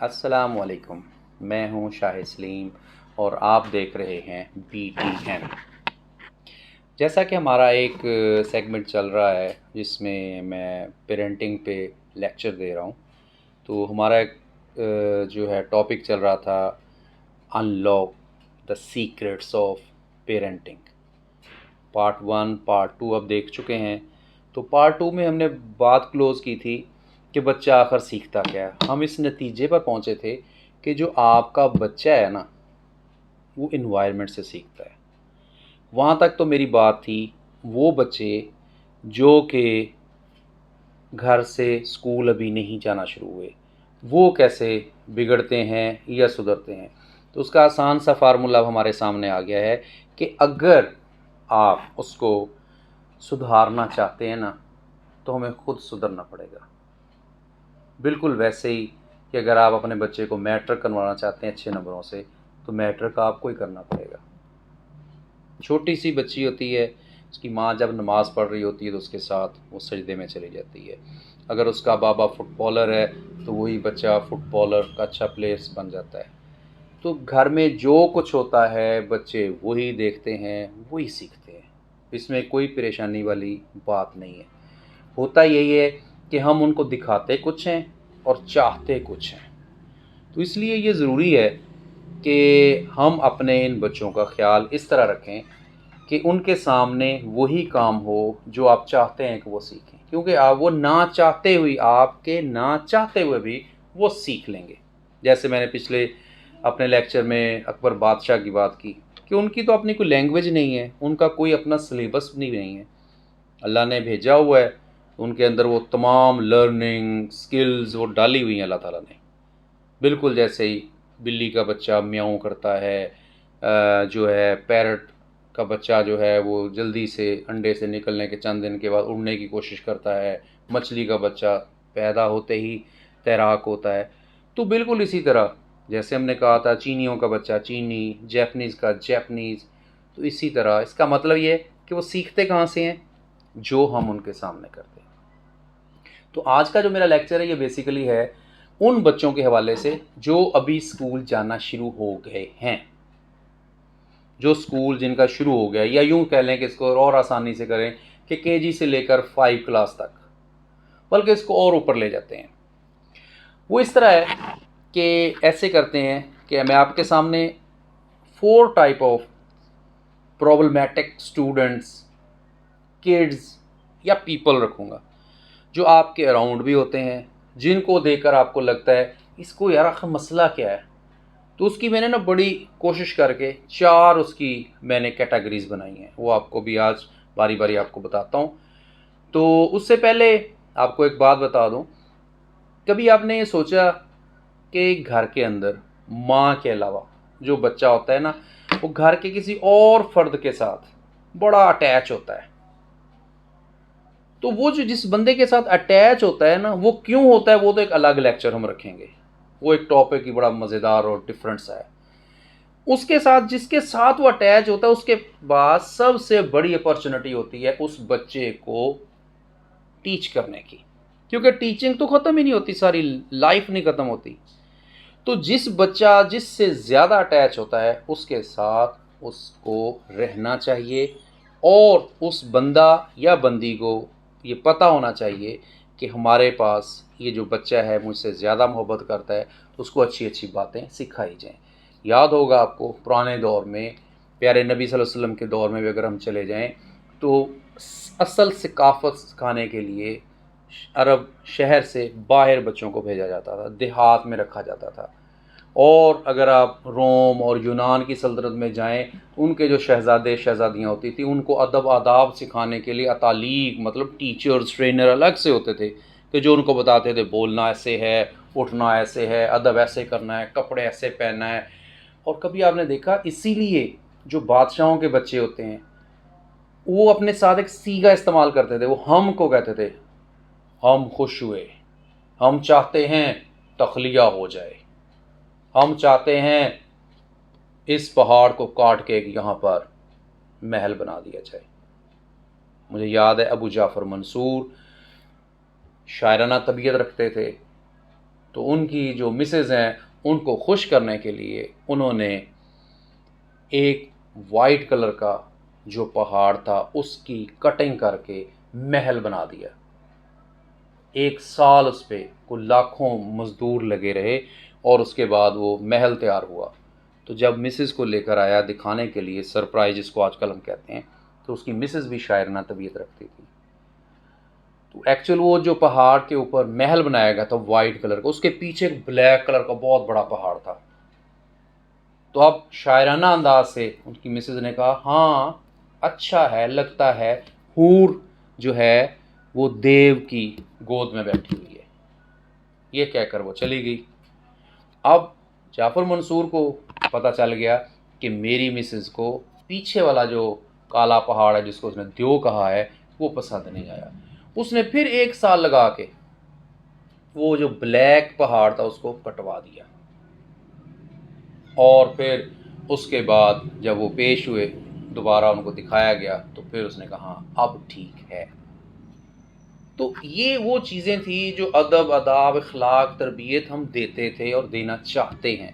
अस्सलाम वालेकुम। मैं हूं शाहिद सलीम और आप देख रहे हैं BTN। जैसा कि हमारा एक सेगमेंट चल रहा है जिसमें मैं पेरेंटिंग पे लेक्चर दे रहा हूं, तो हमारा एक जो है टॉपिक चल रहा था unlock the secrets of parenting. Part 1 part 2 अब देख चुके हैं। तो पार्ट 2 में हमने बात क्लोज़ की थी कि बच्चा आखिर सीखता क्या है। हम इस नतीजे पर पहुंचे थे कि जो आपका बच्चा है ना, वो इन्वायरमेंट से सीखता है। वहाँ तक तो मेरी बात थी। वो बच्चे जो कि घर से स्कूल अभी नहीं जाना शुरू हुए, वो कैसे बिगड़ते हैं या सुधरते हैं। तो उसका आसान सा फार्मूला अब हमारे सामने आ गया है कि अगर आप उसको सुधारना चाहते हैं ना, तो हमें खुद सुधरना पड़ेगा। बिल्कुल वैसे ही कि अगर आप अपने बच्चे को मैट्रिक करवाना चाहते हैं अच्छे नंबरों से, तो मैट्रिक आपको ही करना पड़ेगा। छोटी सी बच्ची होती है, उसकी माँ जब नमाज़ पढ़ रही होती है तो उसके साथ वो सजदे में चली जाती है। अगर उसका बाबा फुटबॉलर है तो वही बच्चा फुटबॉलर का अच्छा प्लेयर बन जाता है। तो घर में जो कुछ होता है बच्चे वही देखते हैं, वही सीखते हैं। इसमें कोई परेशानी वाली बात नहीं है। होता यही है कि हम उनको दिखाते कुछ हैं और चाहते कुछ हैं। तो इसलिए ये ज़रूरी है कि हम अपने इन बच्चों का ख्याल इस तरह रखें कि उनके सामने वही काम हो जो आप चाहते हैं कि वो सीखें, क्योंकि आप वो ना चाहते हुए, आपके ना चाहते हुए भी वो सीख लेंगे। जैसे मैंने पिछले अपने लेक्चर में अकबर बादशाह की बात की कि उनकी तो अपनी कोई लैंग्वेज नहीं है, उनका कोई अपना सिलेबस भी नहीं है। अल्लाह ने भेजा हुआ है, उनके अंदर वो तमाम लर्निंग स्किल्स वो डाली हुई हैं अल्लाह ताला ने। बिल्कुल जैसे ही बिल्ली का बच्चा म्याऊं करता है, जो है पैरट का बच्चा जो है वो जल्दी से अंडे से निकलने के चंद दिन के बाद उड़ने की कोशिश करता है, मछली का बच्चा पैदा होते ही तैराक होता है। तो बिल्कुल इसी तरह जैसे हमने कहा था चीनियों का बच्चा चीनी, जैपनीज़ का जैपनीज़, तो इसी तरह इसका मतलब ये है कि वो सीखते कहाँ से हैं, जो हम उनके सामने करते हैं। तो आज का जो मेरा लेक्चर है ये बेसिकली है उन बच्चों के हवाले से जो अभी स्कूल जाना शुरू हो गए हैं, जो स्कूल जिनका शुरू हो गया, या यूं कह लें कि इसको और आसानी से करें कि KG से लेकर 5 क्लास तक, बल्कि इसको और ऊपर ले जाते हैं। वो इस तरह है कि ऐसे करते हैं कि मैं आपके सामने 4 type of problematic students, kids या पीपल रखूँगा जो आपके अराउंड भी होते हैं, जिनको देखकर आपको लगता है इसको यार आखिर मसला क्या है। तो उसकी मैंने ना बड़ी कोशिश करके 4 उसकी मैंने कैटेगरीज बनाई हैं, वो आपको भी आज बारी बारी आपको बताता हूँ। तो उससे पहले आपको एक बात बता दूँ, कभी आपने ये सोचा कि घर के अंदर माँ के अलावा जो बच्चा होता है ना, वो घर के किसी और फर्द के साथ बड़ा अटैच होता है। तो वो जो जिस बंदे के साथ अटैच होता है ना, वो क्यों होता है, वो तो एक अलग लेक्चर हम रखेंगे। वो एक टॉपिक ही बड़ा मज़ेदार और डिफरेंट सा है। उसके साथ जिसके साथ वो अटैच होता है, उसके बाद सबसे बड़ी अपॉर्चुनिटी होती है उस बच्चे को टीच करने की, क्योंकि टीचिंग तो ख़त्म ही नहीं होती, सारी लाइफ नहीं ख़त्म होती। तो जिस बच्चा जिससे ज़्यादा अटैच होता है उसके साथ उसको रहना चाहिए, और उस बंदा या बंदी को ये पता होना चाहिए कि हमारे पास ये जो बच्चा है मुझसे ज़्यादा मोहब्बत करता है, तो उसको अच्छी अच्छी बातें सिखाई जाएं। याद होगा आपको पुराने दौर में, प्यारे नबी सल्लल्लाहु अलैहि वसल्लम के दौर में भी अगर हम चले जाएं, तो असल सिकाफत सिखाने के लिए अरब शहर से बाहर बच्चों को भेजा जाता था, देहात में रखा जाता था। और अगर आप रोम और यूनान की सल्तनत में जाएं, तो उनके जो शहज़ादे शहज़ादियाँ होती थी, उनको अदब आदाब सिखाने के लिए अतालीक मतलब टीचर्स ट्रेनर अलग से होते थे, कि जो उनको बताते थे बोलना ऐसे है, उठना ऐसे है, अदब ऐसे करना है, कपड़े ऐसे पहनना है। और कभी आपने देखा, इसीलिए जो बादशाहों के बच्चे होते हैं वो अपने साथ एक सीगा इस्तेमाल करते थे। वो हम को कहते थे, हम खुश हुए, हम चाहते हैं तख्लिया हो जाए, हम चाहते हैं इस पहाड़ को काट के यहाँ पर महल बना दिया जाए। मुझे याद है अबू जाफ़र मंसूर शायराना तबीयत रखते थे, तो उनकी जो मिसेज़ हैं उनको खुश करने के लिए उन्होंने एक वाइट कलर का जो पहाड़ था उसकी कटिंग करके महल बना दिया। 1 साल उस पे कुल लाखों मज़दूर लगे रहे और उसके बाद वो महल तैयार हुआ। तो जब मिसेज़ को लेकर आया दिखाने के लिए, सरप्राइज़ जिसको आजकल हम कहते हैं, तो उसकी मिसेज़ भी शायराना तबीयत रखती थी। तो एक्चुअल वो जो पहाड़ के ऊपर महल बनाया गया था वाइट कलर का, उसके पीछे एक ब्लैक कलर का बहुत बड़ा पहाड़ था। तो अब शायराना अंदाज से उनकी मिसेज़ ने कहा, हाँ अच्छा है, लगता है हूर जो है वो देव की गोद में बैठी हुई है। ये कहकर वो चली गई। अब जाफ़र मंसूर को पता चल गया कि मेरी मिसेज़ को पीछे वाला जो काला पहाड़ है जिसको उसने द्यो कहा है वो पसंद नहीं आया। उसने फिर 1 साल लगा के वो जो ब्लैक पहाड़ था उसको कटवा दिया और फिर उसके बाद जब वो पेश हुए, दोबारा उनको दिखाया गया, तो फिर उसने कहा हाँ अब ठीक है। तो ये वो चीज़ें थी जो अदब, अदाब, अखलाक, तरबियत हम देते थे और देना चाहते हैं।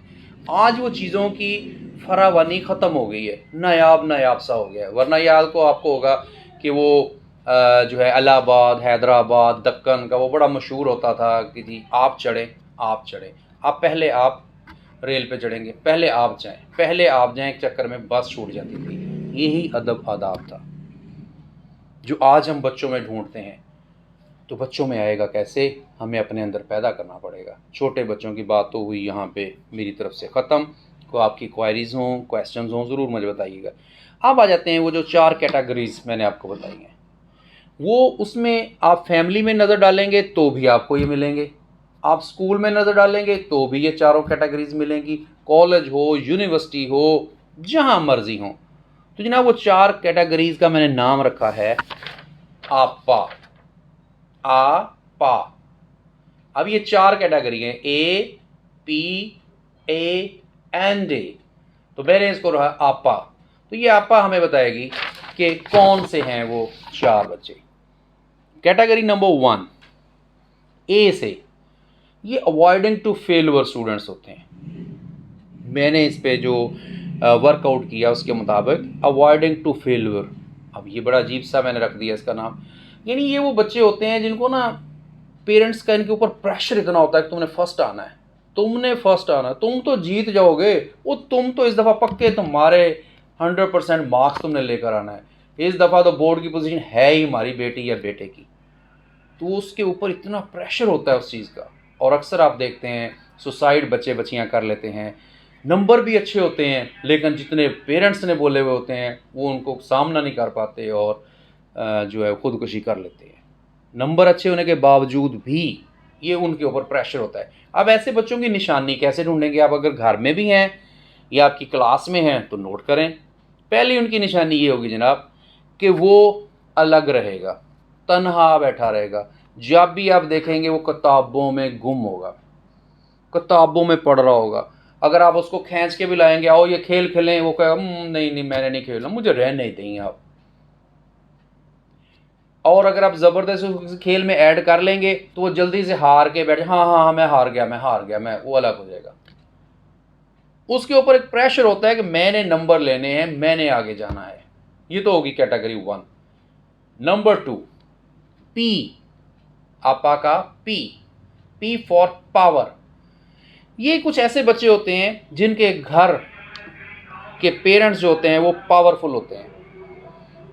आज वो चीज़ों की फरावानी ख़त्म हो गई है, नायाब नायाब सा हो गया है। वरना याद को आपको होगा कि वो जो है इलाहाबाद, हैदराबाद, दक्कन का वो बड़ा मशहूर होता था कि जी आप चढ़ें, आप चढ़ें, आप पहले आप रेल पे चढ़ेंगे, पहले आप जाएं, एक चक्कर में बस छूट जाती थी। यही अदब आदाब था जो आज हम बच्चों में ढूंढते हैं। तो बच्चों में आएगा कैसे? हमें अपने अंदर पैदा करना पड़ेगा। छोटे बच्चों की बात तो हुई यहाँ पे मेरी तरफ से ख़त्म। को आपकी क्वायरीज़ हों, क्वेश्चंस हों, ज़रूर मुझे बताइएगा। अब आ जाते हैं वो जो 4 कैटेगरीज़ मैंने आपको बताई हैं, वो उसमें आप फैमिली में नज़र डालेंगे तो भी आपको ये मिलेंगे, आप स्कूल में नज़र डालेंगे तो भी ये चारों कैटेगरीज़ मिलेंगी, कॉलेज हो, यूनिवर्सिटी हो, जहाँ मर्ज़ी हो। तो जनाब वो 4 कैटेगरीज़ का मैंने नाम रखा है आपा। आ पा। अब ये 4 कैटेगरी हैं, ए पी ए एंड ए। तो मैंने इसको रहा आपा। तो ये आपा हमें बताएगी कि कौन से हैं वो 4 बच्चे। कैटेगरी नंबर 1 ए से, ये अवॉइडिंग टू फेलवर स्टूडेंट्स होते हैं। मैंने इस पे जो वर्कआउट किया उसके मुताबिक अवॉइडिंग टू फेलवर, अब ये बड़ा अजीब सा मैंने रख दिया इसका नाम। यानी ये वो बच्चे होते हैं जिनको ना पेरेंट्स का इनके ऊपर प्रेशर इतना होता है कि तुमने फर्स्ट आना है, तुमने फर्स्ट आना है, तुम तो जीत जाओगे, वो तुम तो इस दफ़ा पक्के तुम्हारे 100% मार्क्स तुमने लेकर आना है, इस दफ़ा तो बोर्ड की पोजीशन है ही हमारी बेटी या बेटे की। तो उसके ऊपर इतना प्रेशर होता है उस चीज़ का। और अक्सर आप देखते हैं सुसाइड बच्चे बच्चियाँ कर लेते हैं। नंबर भी अच्छे होते हैं लेकिन जितने पेरेंट्स ने बोले हुए होते हैं वो उनको सामना नहीं कर पाते और जो है ख़ुदकुशी कर लेते हैं। नंबर अच्छे होने के बावजूद भी ये उनके ऊपर प्रेशर होता है। अब ऐसे बच्चों की निशानी कैसे ढूंढेंगे? आप अगर घर में भी हैं या आपकी क्लास में हैं तो नोट करें। पहली उनकी निशानी ये होगी जनाब कि वो अलग रहेगा, तन्हा बैठा रहेगा। जब भी आप देखेंगे वो किताबों में गुम होगा, किताबों में पढ़ रहा होगा। अगर आप उसको खींच के भी लाएंगे, आओ ये खेल खेलें, वो कहेगा नहीं नहीं मैंने नहीं खेलना, मुझे रहने दें आप। और अगर आप ज़बरदस्ती उस खेल में ऐड कर लेंगे तो वो जल्दी से हार के बैठे, हाँ हाँ हाँ मैं हार गया, मैं वो अलग हो जाएगा। उसके ऊपर एक प्रेशर होता है कि मैंने नंबर लेने हैं, मैंने आगे जाना है। ये तो होगी कैटेगरी 1। नंबर 2 पी, आपा का पी फॉर पावर। ये कुछ ऐसे बच्चे होते हैं जिनके घर के पेरेंट्स जो होते हैं वो पावरफुल होते हैं,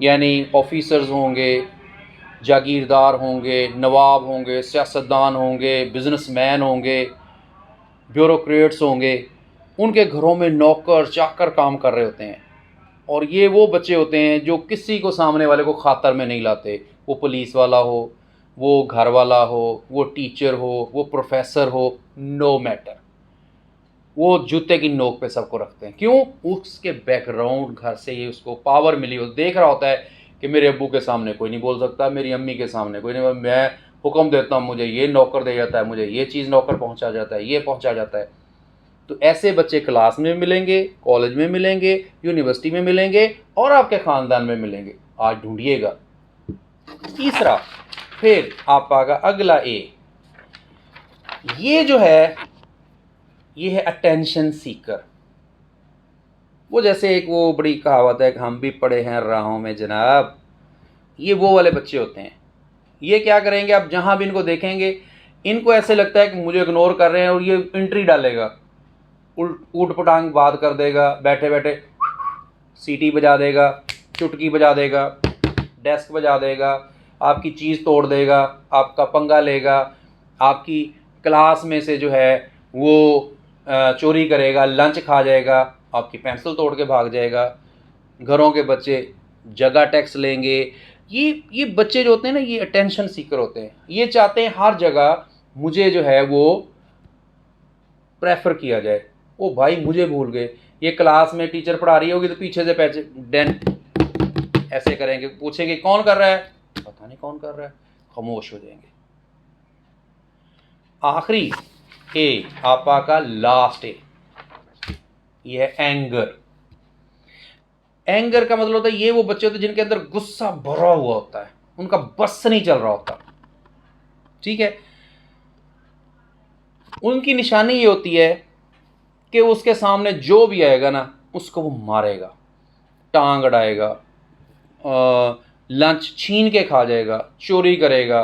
यानी ऑफिसर्स होंगे, जागीरदार होंगे, नवाब होंगे, सियासतदान होंगे, बिजनेसमैन होंगे, ब्यूरोक्रेट्स होंगे। उनके घरों में नौकर चाकर काम कर रहे होते हैं। और ये वो बच्चे होते हैं जो किसी को सामने वाले को खातर में नहीं लाते। वो पुलिस वाला हो, वो घर वाला हो, वो टीचर हो, वो प्रोफेसर हो, नो मैटर, वो जूते की नोक पे सबको रखते हैं। क्यों? उसके बैकग्राउंड घर से ये उसको पावर मिली हो, देख रहा होता है कि मेरे अब्बू के सामने कोई नहीं बोल सकता, मेरी अम्मी के सामने कोई नहीं, मैं हुक्म देता हूँ मुझे ये नौकर दे जाता है, मुझे ये चीज़ नौकर पहुँचा जाता है, ये पहुँचा जाता है। तो ऐसे बच्चे क्लास में मिलेंगे, कॉलेज में मिलेंगे, यूनिवर्सिटी में मिलेंगे और आपके ख़ानदान में मिलेंगे। आज ढूंढिएगा। तीसरा, फिर आप आगा अगला ए, ये जो है ये है अटेंशन सीकर। वो जैसे एक वो बड़ी कहावत है कि हम भी पड़े हैं राहों में जनाब, ये वो वाले बच्चे होते हैं। ये क्या करेंगे, आप जहाँ भी इनको देखेंगे इनको ऐसे लगता है कि मुझे इग्नोर कर रहे हैं और ये एंट्री डालेगा, ऊट पटांग बात कर देगा, बैठे बैठे सीटी बजा देगा, चुटकी बजा देगा, डेस्क बजा देगा, आपकी चीज़ तोड़ देगा, आपका पंगा लेगा, आपकी क्लास में से जो है वो चोरी करेगा, लंच खा जाएगा, आपकी पेंसिल तोड़ के भाग जाएगा। घरों के बच्चे जगह टैक्स लेंगे। ये बच्चे जो होते हैं ना, ये अटेंशन सीकर होते हैं। ये चाहते हैं हर जगह मुझे जो है वो प्रेफर किया जाए। ओ भाई मुझे भूल गए, ये क्लास में टीचर पढ़ा रही होगी तो पीछे से पैसे डेन ऐसे करेंगे, पूछेंगे कौन कर रहा है, पता नहीं कौन कर रहा है, खामोश हो जाएंगे। आखिरी ए आपा का लास्ट ए, ये है एंगर। एंगर का मतलब होता है ये वो बच्चे होते हैं जिनके अंदर गुस्सा भरा हुआ होता है, उनका बस नहीं चल रहा होता। ठीक है, उनकी निशानी ये होती है कि उसके सामने जो भी आएगा ना उसको वो मारेगा, टांग अड़ाएगा, लंच छीन के खा जाएगा, चोरी करेगा,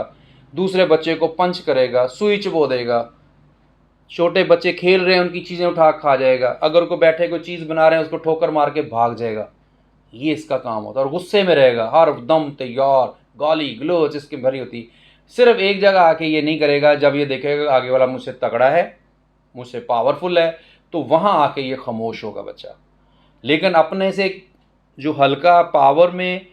दूसरे बच्चे को पंच करेगा, सुई चबो देगा। छोटे बच्चे खेल रहे हैं उनकी चीज़ें उठा खा जाएगा, अगर को बैठे कोई चीज़ बना रहे हैं उसको ठोकर मार के भाग जाएगा। ये इसका काम होता है। और गुस्से में रहेगा, हर दम तैयार, गाली गलोच इसकी भरी होती। सिर्फ एक जगह आके ये नहीं करेगा, जब ये देखेगा आगे वाला मुझसे तगड़ा है, मुझसे पावरफुल है, तो वहाँ आके ये खामोश होगा बच्चा। लेकिन अपने से जो हल्का पावर में,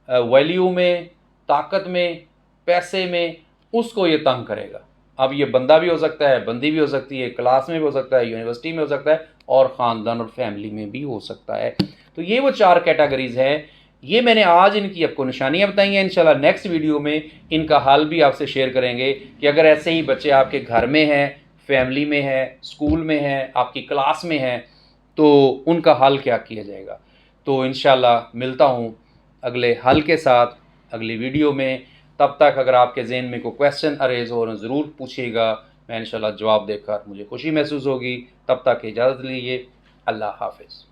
वैल्यू में, ताकत में, पैसे में, उसको ये तंग करेगा। अब ये बंदा भी हो सकता है, बंदी भी हो सकती है, क्लास में भी हो सकता है, यूनिवर्सिटी में हो सकता है, और ख़ानदान और फैमिली में भी हो सकता है। तो ये वो 4 कैटेगरीज़ हैं। ये मैंने आज इनकी आपको निशानियाँ बताई हैं। इंशाल्लाह नेक्स्ट वीडियो में इनका हल भी आपसे शेयर करेंगे कि अगर ऐसे ही बच्चे आपके घर में हैं, फैमिली में हैं, स्कूल में हैं, आपकी क्लास में हैं, तो उनका हल क्या किया जाएगा। तो इंशाल्लाह मिलता हूँ अगले हल के साथ अगली वीडियो में। तब तक अगर आपके ज़हन में कोई क्वेश्चन अरेज हो ज़रूर पूछिएगा, मैं इंशाल्लाह जवाब देकर मुझे खुशी महसूस होगी। तब तक इजाज़त लीजिए। अल्लाह हाफ़िज़।